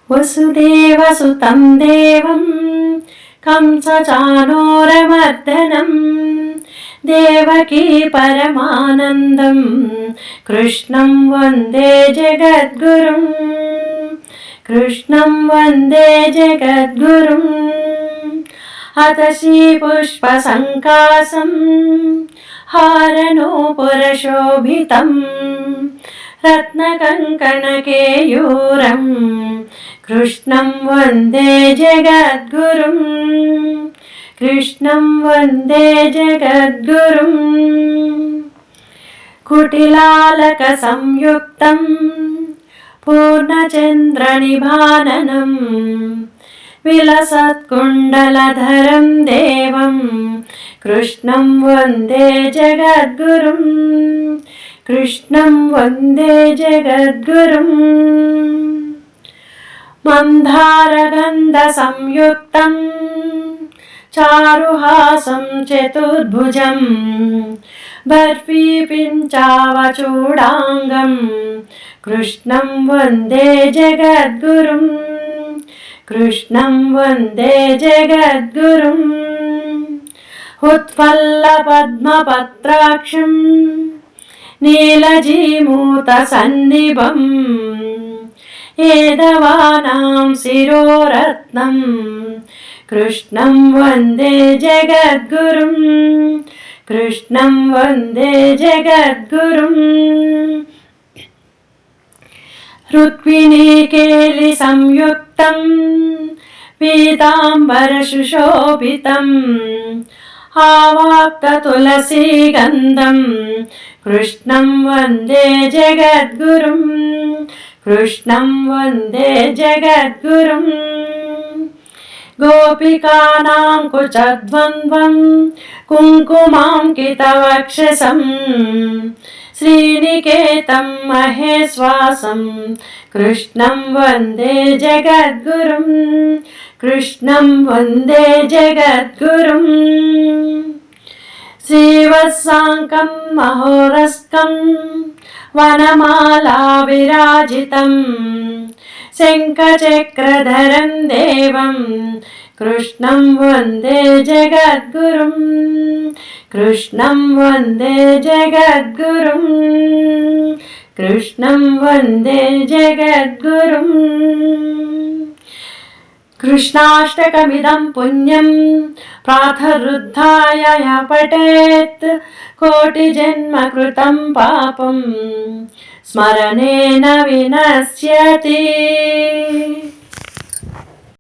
वसुदेवसुतं देवं कंसचाणूरमर्दनं देवकी परमानन्दं कृष्णं वन्दे जगद्गुरुं कृष्णं वन्दे जगद्गुरुम् अथ श्रीपुष्पसङ्कासं हारनूपुरशोभितं रत्नकङ्कणकेयूरं कृष्णं वन्दे जगद्गुरुं कृष्णं वन्दे जगद्गुरुम् कुटिलालकसंयुक्तं पूर्णचन्द्रनिभाननं विलसत्कुण्डलधरं देवं कृष्णं वन्दे जगद्गुरुं कृष्णं वन्दे जगद्गुरुम् मन्दारगन्धसंयुक्तं चारुहासं चतुर्भुजं बर्फीपिञ्चावचूडाङ्गं कृष्णं वन्दे जगद्गुरुं कृष्णं वन्दे जगद्गुरुम् उत्फुल्लपद्मपत्राक्षं नीलजीमूतसन्निभं येदवानां शिरोरत्नं कृष्णं वन्दे जगद्गुरुं कृष्णं वन्दे जगद्गुरुम् रुक्मिणीकेलिसंयुक्तं पीताम्बरसुशोभितम् आवाक्ततुलसीगन्धं कृष्णं वन्दे जगद्गुरुं कृष्णं वन्दे जगद्गुरुम् गोपिकानां कुचद्वन्द्वं कुङ्कुमाङ्कितवक्षसं श्रीनिकेतं महेश्वासं कृष्णं वन्दे जगद्गुरुं कृष्णं वन्दे जगद्गुरुम् श्रीवत्साङ्कं महोरस्कं वनमाला विराजितं शङ्खचक्रधरं देवं कृष्णं वन्दे जगद्गुरुं कृष्णं वन्दे जगद्गुरुं कृष्णं वन्दे जगद्गुरुम् कृष्णाष्टकमिदं पुण्यं प्रातरुद्धाय यः पठेत् कोटिजन्मकृतं पापं स्मरणेन विनश्यति।